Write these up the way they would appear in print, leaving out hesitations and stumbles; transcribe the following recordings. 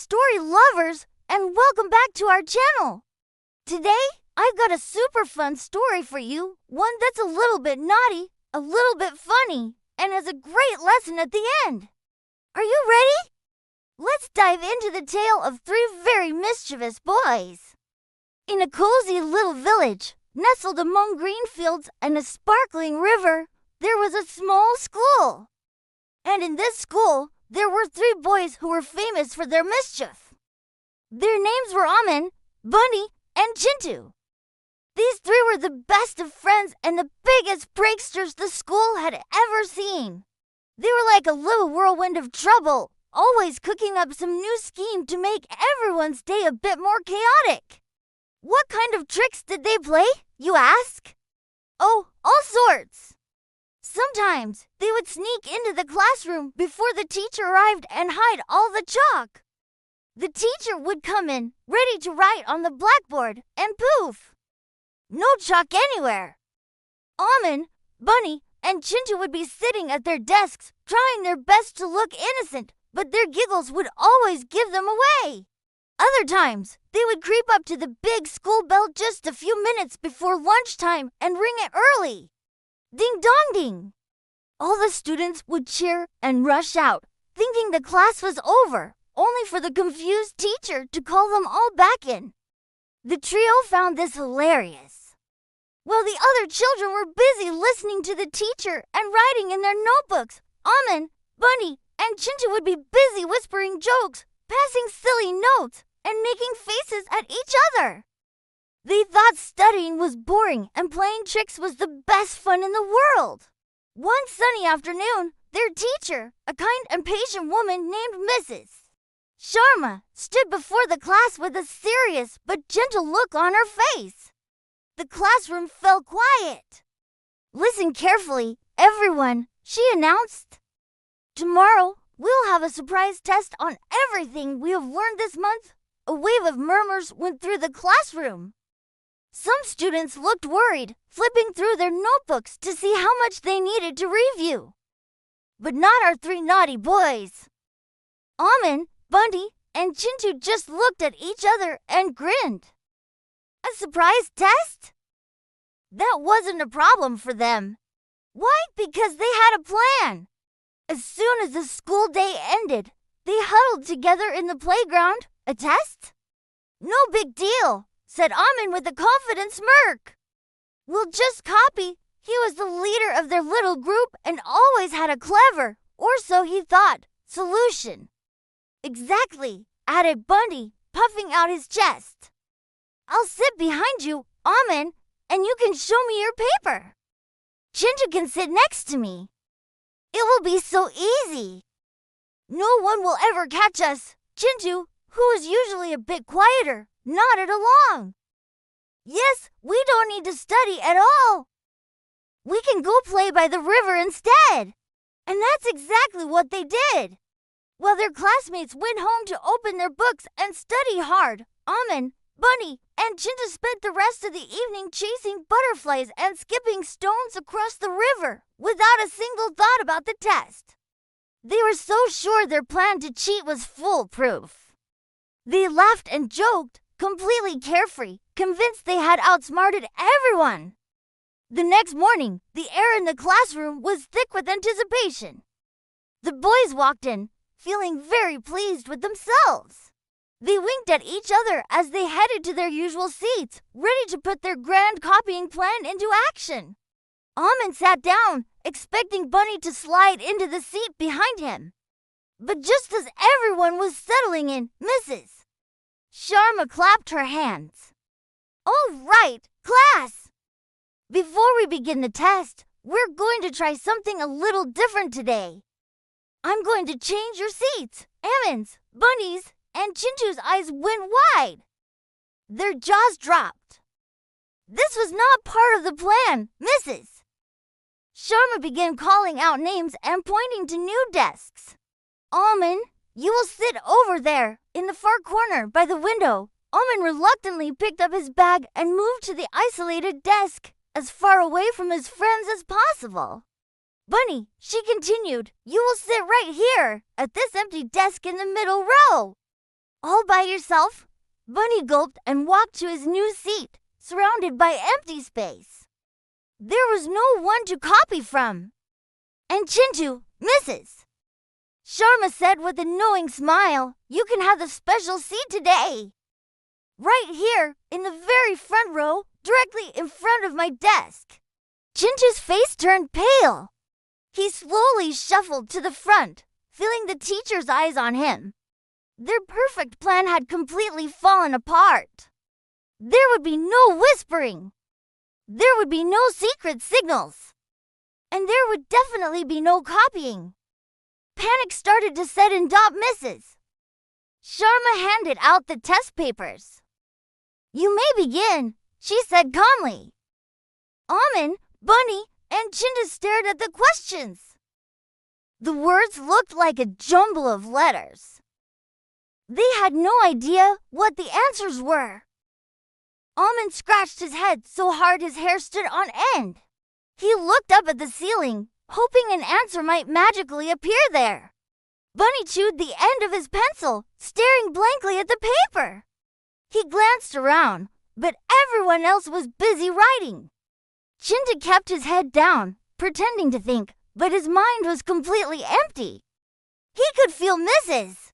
story lovers, and welcome back to our channel. Today, I've got a super fun story for you, one that's a little bit naughty, a little bit funny, and has a great lesson at the end. Are you ready? Let's dive into the tale of three very mischievous boys. In a cozy little village, nestled among green fields and a sparkling river, there was a small school. And in this school, there were three boys who were famous for their mischief. Their names were Amin, Bunny, and Chintu. These three were the best of friends and the biggest pranksters the school had ever seen. They were like a little whirlwind of trouble, always cooking up some new scheme to make everyone's day a bit more chaotic. What kind of tricks did they play, you ask? Oh, all sorts. Sometimes they would sneak into the classroom before the teacher arrived and hide all the chalk. The teacher would come in, ready to write on the blackboard, and poof! No chalk anywhere. Amin, Bunny, and Chintu would be sitting at their desks, trying their best to look innocent, but their giggles would always give them away. Other times, they would creep up to the big school bell just a few minutes before lunchtime and ring it early. Ding dong ding! All the students would cheer and rush out, thinking the class was over, only for the confused teacher to call them all back in. The trio found this hilarious. While the other children were busy listening to the teacher and writing in their notebooks, Amin, Bunny, and Chintu would be busy whispering jokes, passing silly notes, and making faces at each other. They thought studying was boring and playing tricks was the best fun in the world. One sunny afternoon, their teacher, a kind and patient woman named Mrs. Sharma, stood before the class with a serious but gentle look on her face. The classroom fell quiet. Listen carefully, everyone, she announced. Tomorrow, we'll have a surprise test on everything we have learned this month. A wave of murmurs went through the classroom. Some students looked worried, flipping through their notebooks to see how much they needed to review. But not our three naughty boys. Amin, Bunny, and Chintu just looked at each other and grinned. A surprise test? That wasn't a problem for them. Why? Because they had a plan. As soon as the school day ended, they huddled together in the playground. A test? No big deal, said Amin with a confident smirk. We'll just copy. He was the leader of their little group and always had a clever, or so he thought, solution. Exactly, added Bunny, puffing out his chest. I'll sit behind you, Amin, and you can show me your paper. Chintu can sit next to me. It will be so easy. No one will ever catch us. Chintu, who is usually a bit quieter, nodded along. Yes, we don't need to study at all. We can go play by the river instead. And that's exactly what they did. While their classmates went home to open their books and study hard, Amin, Bunny, and Chintu spent the rest of the evening chasing butterflies and skipping stones across the river without a single thought about the test. They were so sure their plan to cheat was foolproof. They laughed and joked, completely carefree, convinced they had outsmarted everyone. The next morning, the air in the classroom was thick with anticipation. The boys walked in, feeling very pleased with themselves. They winked at each other as they headed to their usual seats, ready to put their grand copying plan into action. Amin sat down, expecting Bunny to slide into the seat behind him. But just as everyone was settling in, Mrs. Sharma clapped her hands. All right, class! Before we begin the test, we're going to try something a little different today. I'm going to change your seats. Amin's, Bunny's, and Chintu's eyes went wide. Their jaws dropped. This was not part of the plan, Mrs. Sharma began calling out names and pointing to new desks. Amin, you will sit over there, in the far corner by the window. Amin reluctantly picked up his bag and moved to the isolated desk, as far away from his friends as possible. Bunny, she continued, you will sit right here, at this empty desk in the middle row. All by yourself? Bunny gulped and walked to his new seat, surrounded by empty space. There was no one to copy from. And Chintu, Mrs. Sharma said with a knowing smile, "You can have the special seat today. Right here, in the very front row, directly in front of my desk." Chintu's face turned pale. He slowly shuffled to the front, feeling the teacher's eyes on him. Their perfect plan had completely fallen apart. There would be no whispering. There would be no secret signals. And there would definitely be no copying. Panic started to set in. Mrs. Sharma handed out the test papers. "You may begin," she said calmly. Amin, Bunny, and Chintu stared at the questions. The words looked like a jumble of letters. They had no idea what the answers were. Amin scratched his head so hard his hair stood on end. He looked up at the ceiling, hoping an answer might magically appear there. Bunny chewed the end of his pencil, staring blankly at the paper. He glanced around, but everyone else was busy writing. Chintu kept his head down, pretending to think, but his mind was completely empty. He could feel Mrs.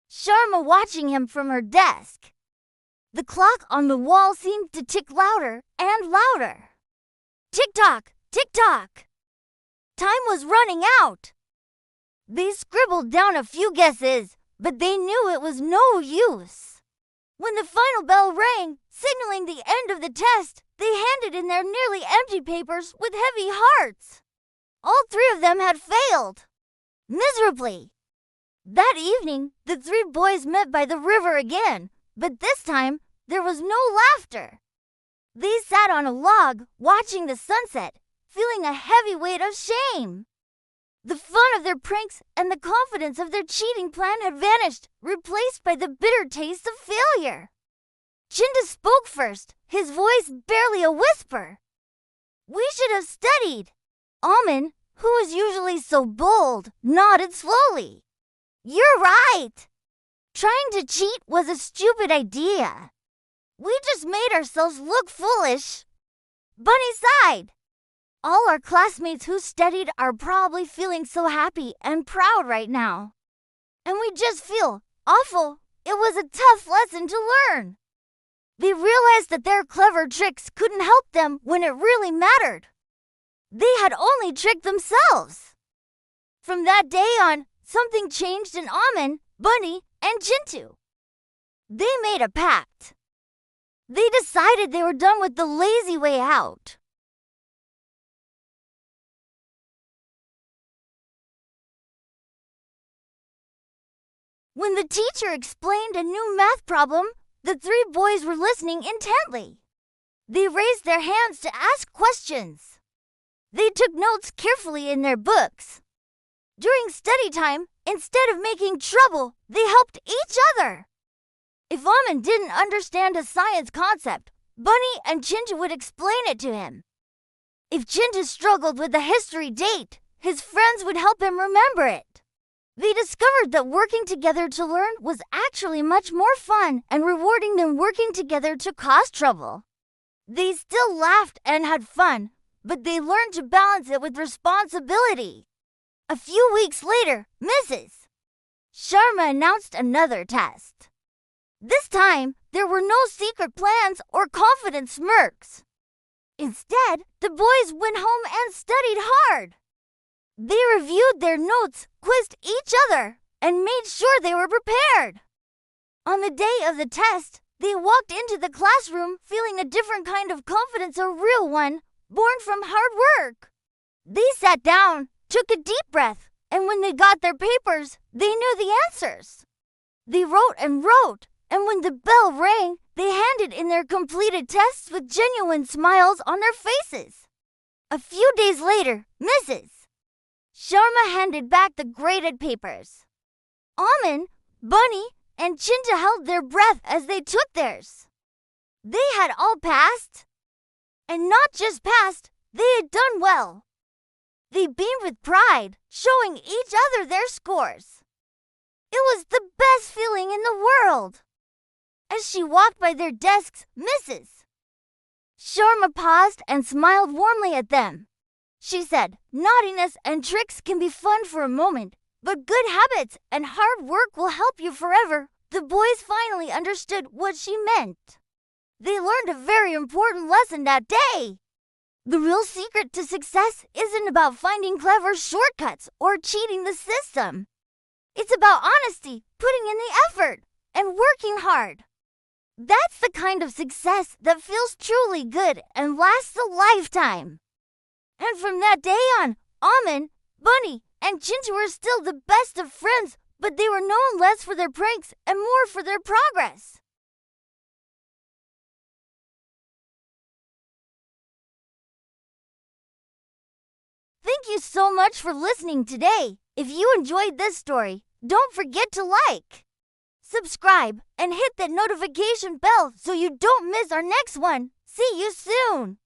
Sharma watching him from her desk. The clock on the wall seemed to tick louder and louder. Tick-tock, tick-tock. Time was running out. They scribbled down a few guesses, but they knew it was no use. When the final bell rang, signaling the end of the test, they handed in their nearly empty papers with heavy hearts. All three of them had failed. Miserably. That evening, the three boys met by the river again, but this time, there was no laughter. They sat on a log, watching the sunset, feeling a heavy weight of shame. The fun of their pranks and the confidence of their cheating plan had vanished, replaced by the bitter taste of failure. Chintu spoke first, his voice barely a whisper. "We should have studied." Amin, who was usually so bold, nodded slowly. "You're right. Trying to cheat was a stupid idea. We just made ourselves look foolish." Bunny sighed. "All our classmates who studied are probably feeling so happy and proud right now. And we just feel awful. It was a tough lesson to learn." They realized that their clever tricks couldn't help them when it really mattered. They had only tricked themselves. From that day on, something changed in Amin, Bunny, and Chintu. They made a pact. They decided they were done with the lazy way out. When the teacher explained a new math problem, the three boys were listening intently. They raised their hands to ask questions. They took notes carefully in their books. During study time, instead of making trouble, they helped each other. If Amin didn't understand a science concept, Bunny and Chintu would explain it to him. If Chintu struggled with a history date, his friends would help him remember it. They discovered that working together to learn was actually much more fun and rewarding than working together to cause trouble. They still laughed and had fun, but they learned to balance it with responsibility. A few weeks later, Mrs. Sharma announced another test. This time, there were no secret plans or confident smirks. Instead, the boys went home and studied hard. They reviewed their notes, quizzed each other, and made sure they were prepared. On the day of the test, they walked into the classroom feeling a different kind of confidence, a real one, born from hard work. They sat down, took a deep breath, and when they got their papers, they knew the answers. They wrote and wrote, and when the bell rang, they handed in their completed tests with genuine smiles on their faces. A few days later, Mrs. Sharma handed back the graded papers. Amin, Bunny, and Chintu held their breath as they took theirs. They had all passed. And not just passed, they had done well. They beamed with pride, showing each other their scores. It was the best feeling in the world. world. As she walked by their desks, Mrs. Sharma paused and smiled warmly at them. She said, "Naughtiness and tricks can be fun for a moment, but good habits and hard work will help you forever." The boys finally understood what she meant. They learned a very important lesson that day. The real secret to success isn't about finding clever shortcuts or cheating the system. It's about honesty, putting in the effort, and working hard. That's the kind of success that feels truly good and lasts a lifetime. And from that day on, Almond, Bunny, and Chintu were still the best of friends, but they were known less for their pranks and more for their progress. Thank you so much for listening today. If you enjoyed this story, don't forget to like, subscribe, and hit that notification bell so you don't miss our next one. See you soon!